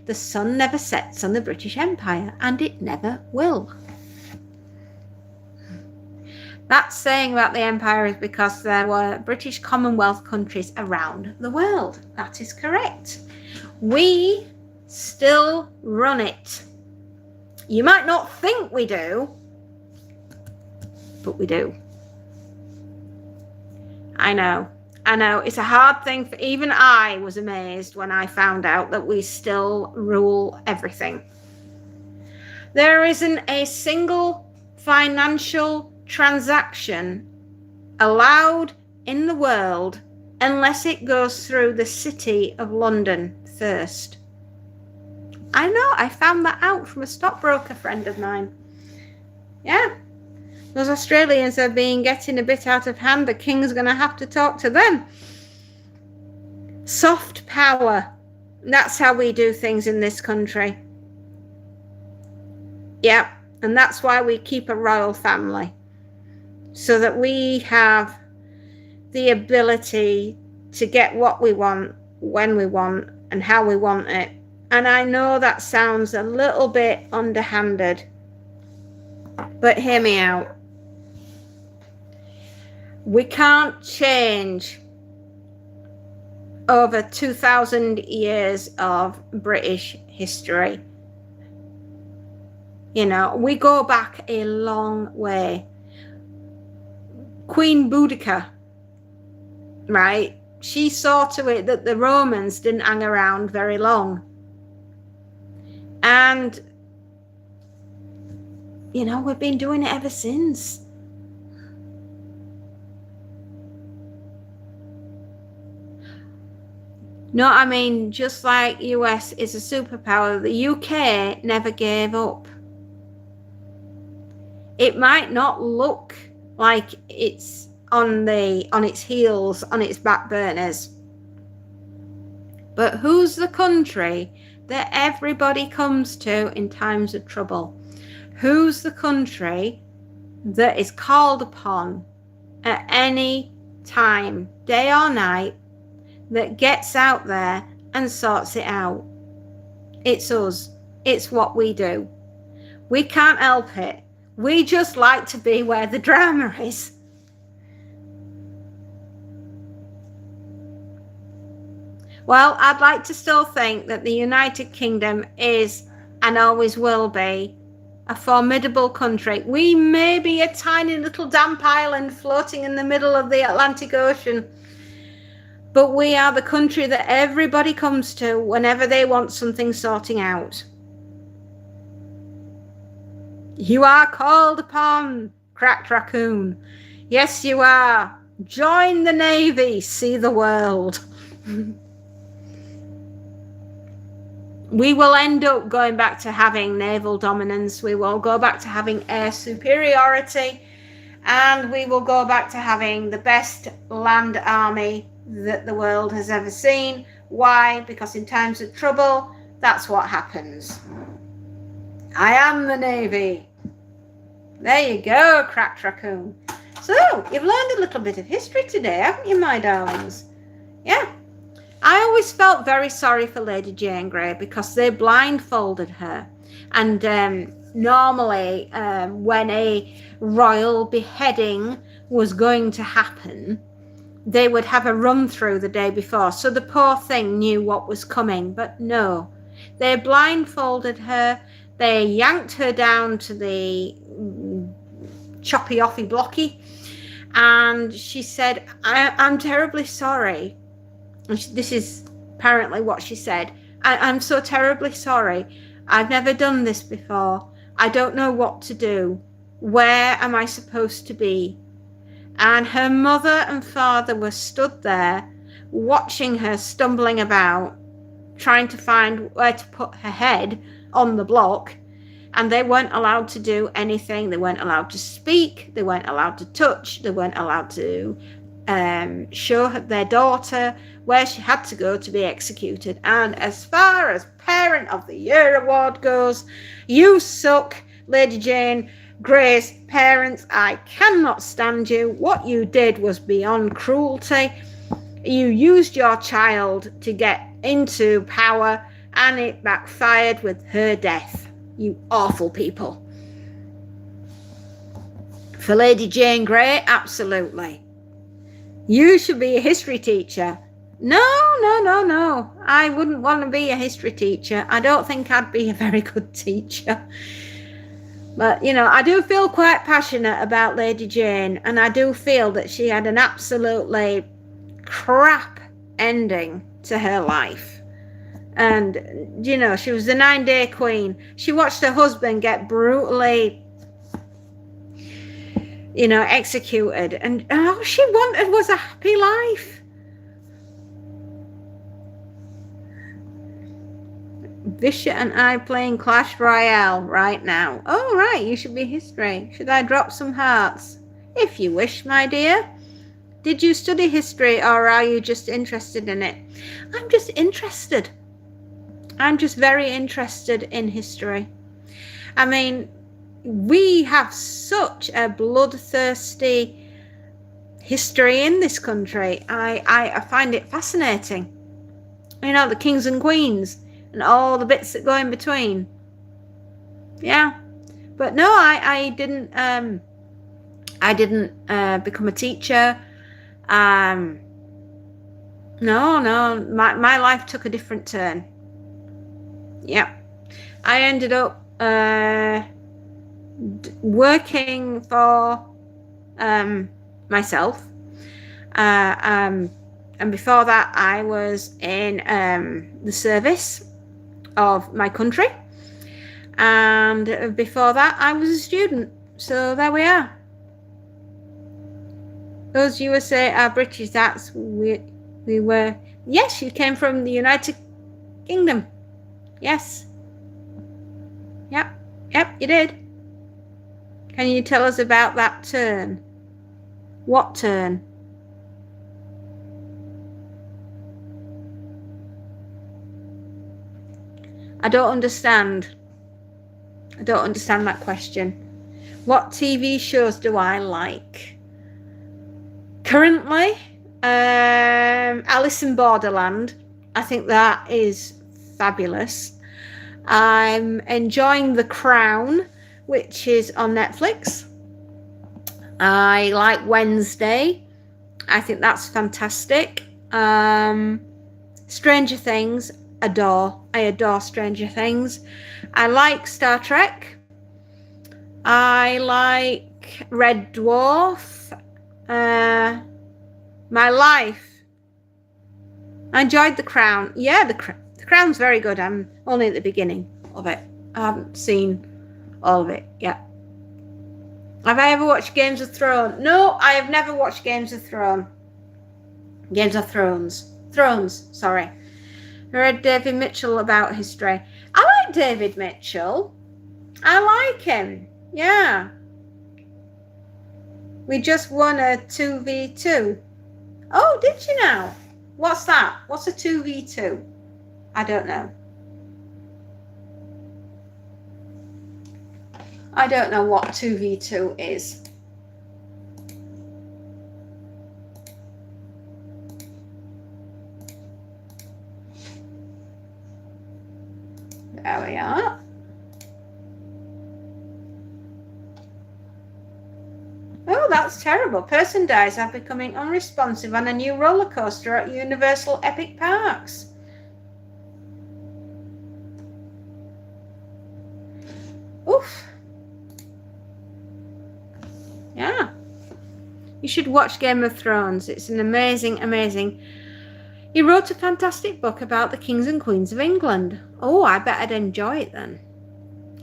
the sun never sets on the British Empire, and it never will. That saying about the empire is because there were British Commonwealth countries around the world. That is correct. We still run it. You might not think we do, but we do. I know. It's a hard thing for even I was amazed when I found out that we still rule everything. There isn't a single financial transaction allowed in the world unless it goes through the City of London first. I know, I found that out from a stockbroker friend of mine. Yeah. Those Australians are getting a bit out of hand. The king's going to have to talk to them. Soft power. That's how we do things in this country. Yeah, and that's why we keep a royal family. So that we have the ability to get what we want, when we want, and how we want it. And I know that sounds a little bit underhanded, but hear me out. We can't change over 2,000 years of British history. You know, we go back a long way. Queen Boudica, right? She saw to it that the Romans didn't hang around very long. And, you know, we've been doing it ever since. No, I mean, just like US is a superpower, the UK never gave up. It might not look like it's on its heels, on its back burners. But who's the country that everybody comes to in times of trouble? Who's the country that is called upon at any time, day or night, that gets out there and sorts it out? It's us. It's what we do. We can't help it. We just like to be where the drama is. Well, I'd like to still think that the United Kingdom is and always will be a formidable country. We may be a tiny little damp island floating in the middle of the Atlantic Ocean, but we are the country that everybody comes to whenever they want something sorting out. You are called upon, Cracked Raccoon. Yes, you are. Join the Navy, see the world. We will end up going back to having naval dominance. We will go back to having air superiority. And we will go back to having the best land army that the world has ever seen. Why? Because in times of trouble, that's what happens. I am the Navy. There you go, Cracked Raccoon. So, you've learned a little bit of history today, haven't you, my darlings? Yeah. I always felt very sorry for Lady Jane Grey because they blindfolded her. And normally, when a royal beheading was going to happen, they would have a run through the day before. So the poor thing knew what was coming, but no. They blindfolded her. They yanked her down to the choppy offy blocky. And she said, I'm terribly sorry. And this is apparently what she said. I'm so terribly sorry. I've never done this before. I don't know what to do. Where am I supposed to be? And her mother and father were stood there watching her stumbling about, trying to find where to put her head on the block. And they weren't allowed to do anything. They weren't allowed to speak. They weren't allowed to touch. They weren't allowed to show their daughter where she had to go to be executed. And as far as Parent of the Year award goes, you suck, Lady Jane Grey's parents. I cannot stand you. What you did was beyond cruelty. You used your child to get into power, and it backfired with her death. You awful people. For Lady Jane Grey, absolutely. You should be a history teacher. No. I wouldn't want to be a history teacher. I don't think I'd be a very good teacher. But, you know, I do feel quite passionate about Lady Jane, and I do feel that she had an absolutely crap ending to her life. And, you know, she was the 9-day queen. She watched her husband get brutally, you know, executed. And all she wanted was a happy life. Bishop and I playing Clash Royale right now. Oh, right, you should be history. Should I drop some hearts? If you wish, my dear. Did you study history, or are you just interested in it? I'm just interested. I'm just very interested in history. I mean, we have such a bloodthirsty history in this country. I find it fascinating. You know, the kings and queens and all the bits that go in between. Yeah. But no, I didn't become a teacher. No, my life took a different turn. Yeah. I ended up working for myself. And before that, I was in the service of my country. And before that, I was a student. So there we are. Those USA are British. That's we were. Yes, you came from the United Kingdom. Yes. Yep, you did. Can you tell us about that turn? What turn? I don't understand. I don't understand that question. What TV shows do I like? Currently, Alice in Borderland. I think that is fabulous. I'm enjoying The Crown, which is on Netflix. I like Wednesday. I think that's fantastic. Stranger Things, adore. I adore Stranger Things. I like Star Trek. I like Red Dwarf. My Life. I enjoyed The Crown. Yeah, The Crown's very good. I'm only at the beginning of it. I haven't seen all of it yet. Have I ever watched Games of Thrones? No, I have never watched Games of Thrones. Games of Thrones. Sorry. I read David Mitchell about history. I like David Mitchell. I like him. Yeah. We just won a 2v2. Oh, did you now? What's that? What's a 2v2? I don't know. I don't know what 2v2 is. There we are. Oh, that's terrible. Person dies after becoming unresponsive on a new roller coaster at Universal Epic Parks. Oof. Yeah. You should watch Game of Thrones. It's an amazing. He wrote a fantastic book about the kings and queens of England. Oh, I bet I'd enjoy it then.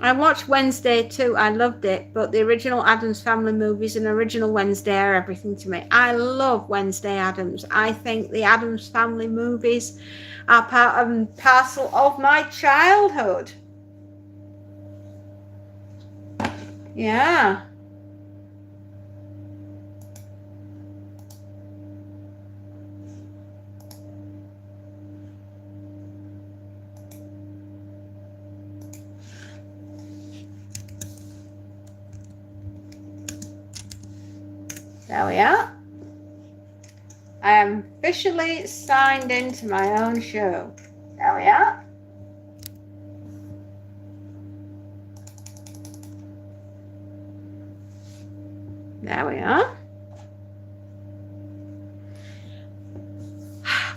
I watched Wednesday too. I loved it, but the original Addams Family movies and original Wednesday are everything to me. I love Wednesday Addams. I think the Addams Family movies are part and parcel of my childhood. Yeah. There we are. I am officially signed into my own show. There we are. There we are.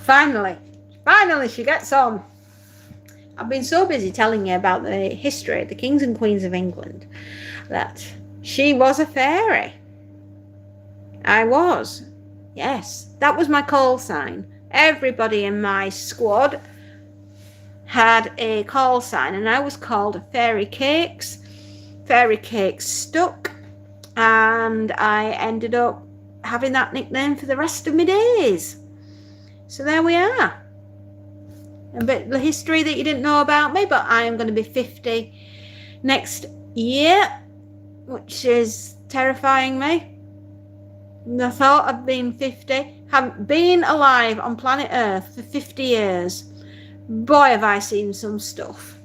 Finally she gets on. I've been so busy telling you about the history, the kings and queens of England, that she was a fairy. I was. Yes, that was my call sign. Everybody in my squad had a call sign, and I was called Fairy Cakes. Fairy Cakes stuck, and I ended up having that nickname for the rest of my days. So there we are. A bit of the history that you didn't know about me, but I am going to be 50 next year, which is terrifying me. The thought of being 50, having been alive on planet Earth for 50 years, boy, have I seen some stuff.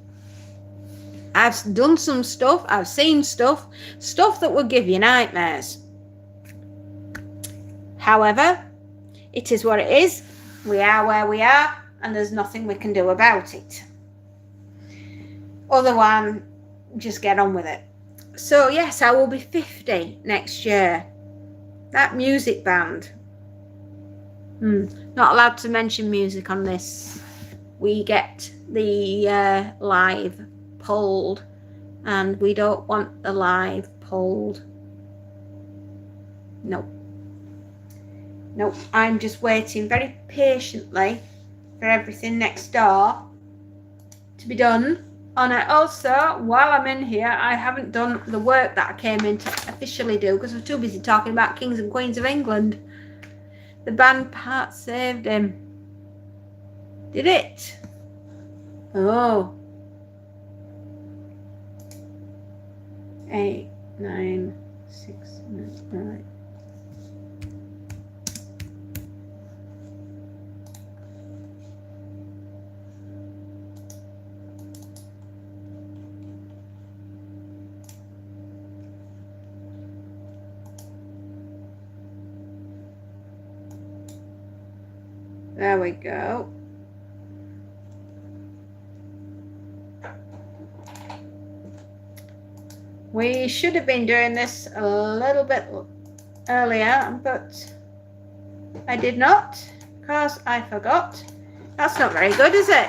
I've done some stuff, I've seen stuff that will give you nightmares. However, it is what it is. We are where we are, and there's nothing we can do about it. Other one, just get on with it. So yes, I will be 50 next year. That music band. Not allowed to mention music on this. We get the live pulled, and we don't want the live pulled. Nope. I'm just waiting very patiently for everything next door to be done. And I also, while I'm in here, I haven't done the work that I came in to officially do because I was too busy talking about kings and queens of England. The band part saved him. Did it? Oh. 8, 9, 6, 9. There we go. We should have been doing this a little bit earlier, but I did not because I forgot. That's not very good, is it?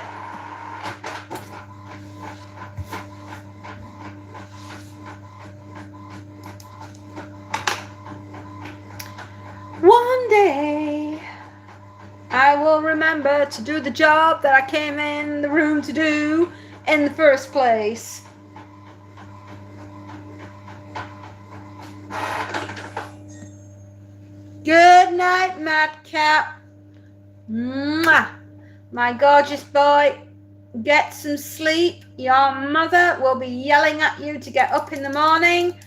One day I will remember to do the job that I came in the room to do in the first place. Good night, Madcap. Mwah. My gorgeous boy, get some sleep. Your mother will be yelling at you to get up in the morning.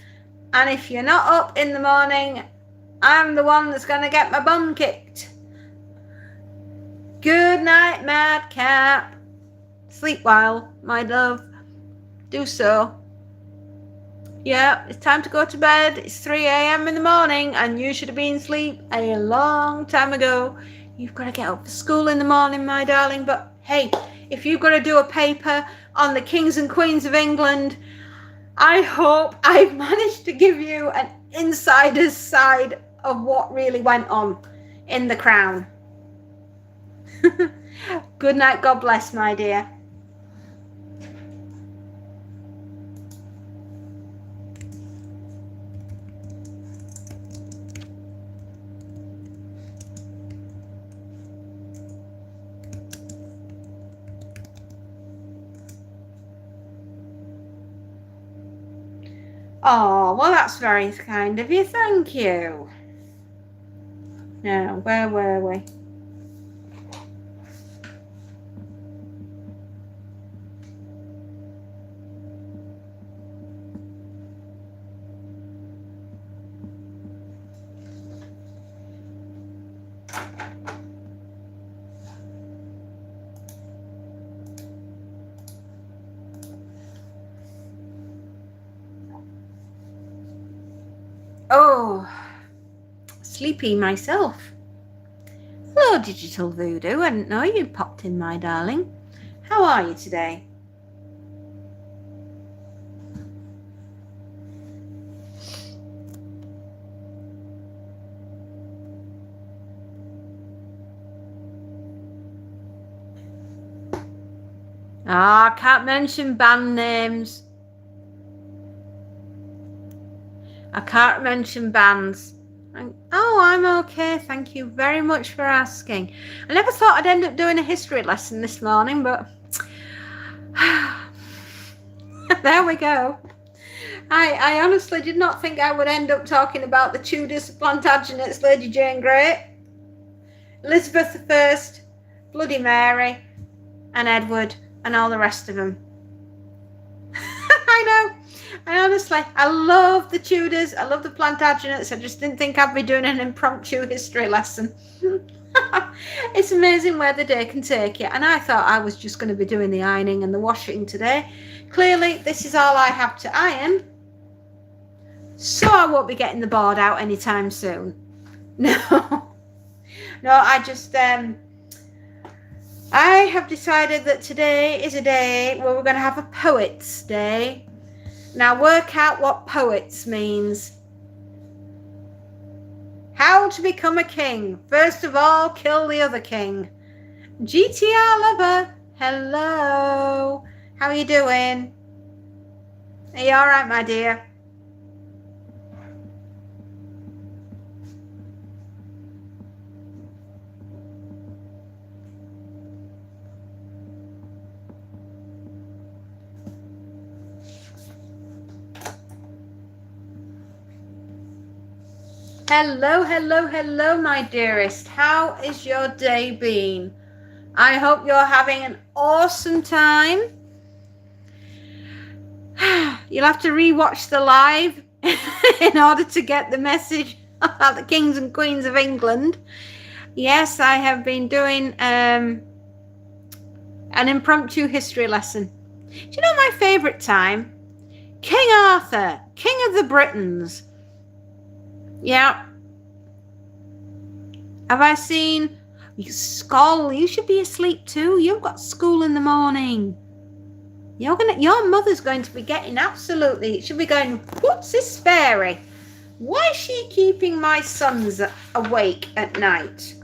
And if you're not up in the morning, I'm the one that's going to get my bum kicked. Good night, Madcap. Sleep well, my love. Do so. Yeah, it's time to go to bed. It's 3 a.m. in the morning and you should have been asleep a long time ago. You've got to get up for school in the morning, my darling. But hey, if you've got to do a paper on the kings and queens of England, I hope I've managed to give you an insider's side of what really went on in the Crown. Good night. God bless, my dear. Oh, well, that's very kind of you. Thank you. Now, where were we? Oh, sleepy myself. Hello, Digital Voodoo. I didn't know you'd popped in, my darling. How are you today? I can't mention band names. I can't mention bands. Oh, I'm okay. Thank you very much for asking. I never thought I'd end up doing a history lesson this morning, but there we go. I honestly did not think I would end up talking about the Tudors, Plantagenets, Lady Jane Grey, Elizabeth I, Bloody Mary, and Edward, and all the rest of them. I know. I love the Tudors. I love the Plantagenets. I just didn't think I'd be doing an impromptu history lesson. It's amazing where the day can take you. And I thought I was just going to be doing the ironing and the washing today. Clearly, this is all I have to iron. So I won't be getting the board out anytime soon. No. No, I just... I have decided that today is a day where we're going to have a Poets' Day. Now work out what poets means. How to become a king. First of all, kill the other king. GTR lover, hello. How are you doing? Are you all right, my dear? Hello, hello, hello, my dearest. How is your day been? I hope you're having an awesome time. You'll have to re-watch the live in order to get the message about the kings and queens of England. Yes, I have been doing an impromptu history lesson. Do you know my favourite time? King Arthur, King of the Britons. Yeah. Have I seen You Skull, you should be asleep too. You've got school in the morning. Your mother's going to be getting absolutely, she'll be going, what's this fairy? Why is she keeping my sons awake at night?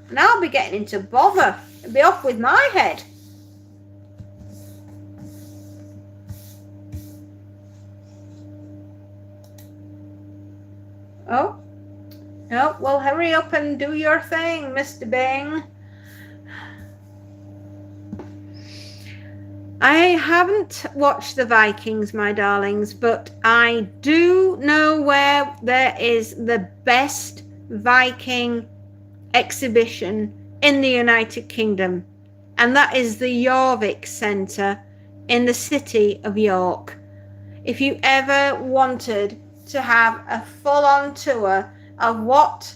And I'll be getting into bother and be off with my head. Oh, well, hurry up and do your thing, Mr. Bing. I haven't watched the Vikings, my darlings, but I do know where there is the best Viking exhibition in the United Kingdom, and that is the Jorvik Centre in the city of York. If you ever wanted to have a full-on tour of what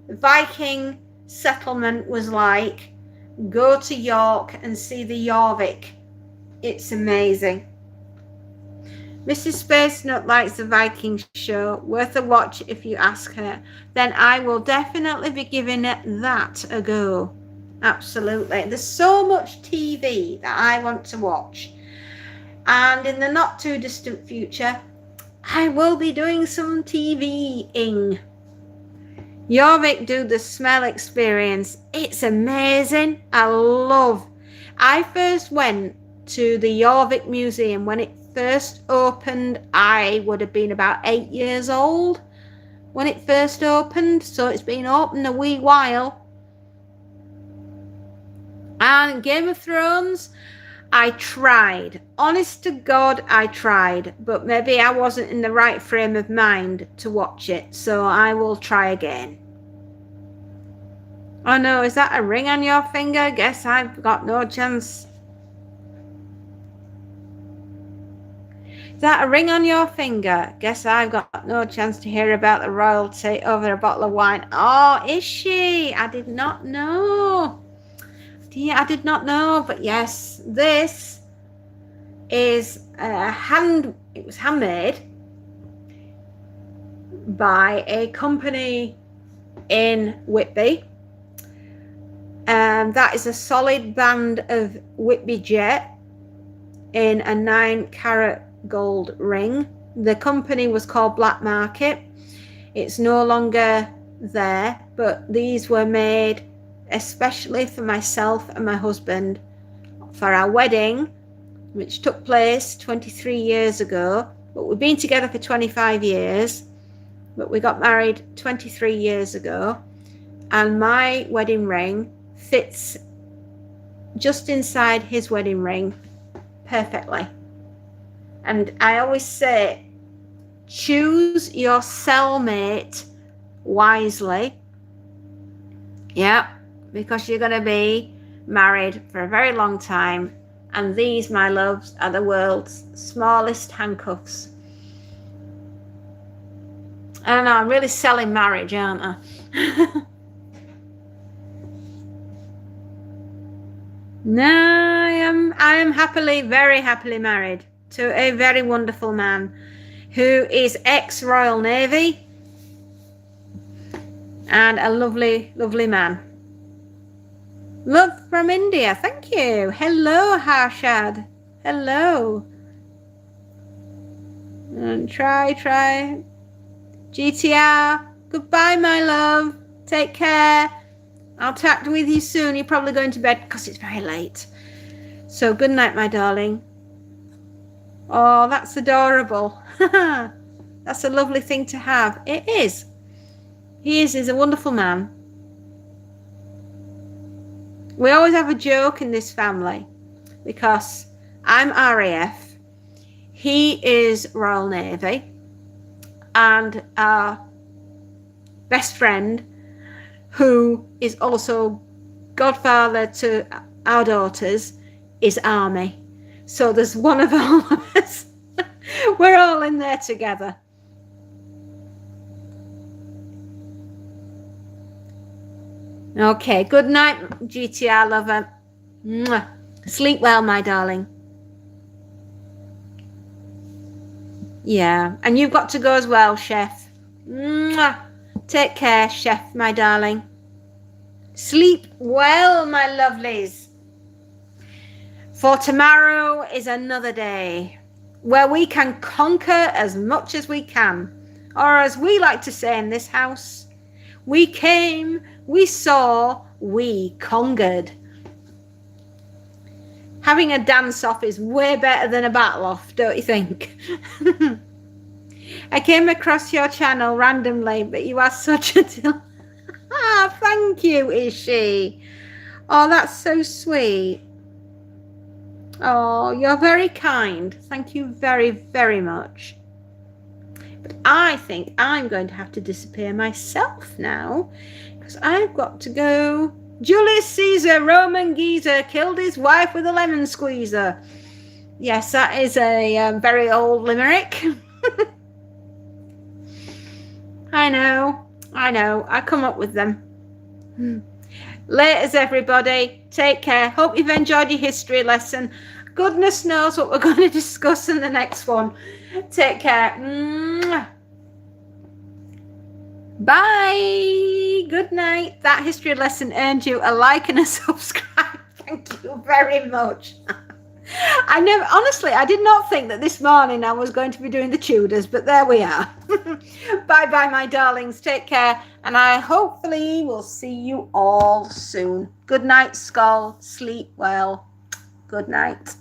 Viking settlement was like, go to York and see the Jorvik. It's amazing. Mrs. Space Nut likes the Viking show. Worth a watch if you ask her. Then I will definitely be giving that a go. Absolutely. There's so much TV that I want to watch. And in the not too distant future, I will be doing some TV-ing. Jorvik do the smell experience. It's amazing. I first went to the Jorvik Museum when it first opened. I would have been about 8 years old when it first opened, so it's been open a wee while. And Game of Thrones, I tried. Honest to God, I tried, but maybe I wasn't in the right frame of mind to watch it, so I will try again. Oh no, is that a ring on your finger? Guess I've got no chance. Is that a ring on your finger? Guess I've got no chance to hear about the royalty over a bottle of wine. Oh, is she? I did not know. Yeah, I did not know. But yes, this is it was handmade by a company in Whitby. That is a solid band of Whitby jet in a 9-carat gold ring. The company was called Black Market. It's no longer there, but these were made especially for myself and my husband for our wedding, which took place 23 years ago. But we've been together for 25 years, but we got married 23 years ago, and my wedding ring fits just inside his wedding ring perfectly. And I always say, choose your cellmate wisely. Yeah, because you're going to be married for a very long time. And these, my loves, are the world's smallest handcuffs. I don't know, I'm really selling marriage, aren't I? No, I am happily, very happily married to a very wonderful man who is ex-Royal Navy and a lovely, lovely man. Love from India. Thank you. Hello, Harshad. Hello. And try. GTR. Goodbye, my love. Take care. I'll chat with you soon. You're probably going to bed because it's very late. So good night, my darling. Oh, that's adorable. That's a lovely thing to have. It is. He's a wonderful man. We always have a joke in this family because I'm RAF, he is Royal Navy, and our best friend, who is also godfather to our daughters, is Army. So there's one of all of us. We're all in there together. Okay, good night, GTR lover. Mwah. Sleep well, my darling. Yeah, and you've got to go as well, Chef. Mwah. Take care, Chef, my darling. Sleep well, my lovelies. For tomorrow is another day where we can conquer as much as we can. Or as we like to say in this house, we came, we saw, we conquered. Having a dance off is way better than a battle off, don't you think? I came across your channel randomly, but you are such a thank you, Ishi. Oh, that's so sweet. Oh, you're very kind. Thank you very, very much. But I think I'm going to have to disappear myself now because I've got to go. Julius Caesar, Roman geezer, killed his wife with a lemon squeezer. Yes, that is a very old limerick. I know. I come up with them. Laters, everybody. Take care. Hope you've enjoyed your history lesson. Goodness knows what we're going to discuss in the next one. Take care. Bye. Good night. That history lesson earned you a like and a subscribe. Thank you very much. Honestly, I did not think that this morning I was going to be doing the Tudors, but there we are. Bye-bye, my darlings. Take care, and I hopefully will see you all soon. Good night, Skull. Sleep well. Good night.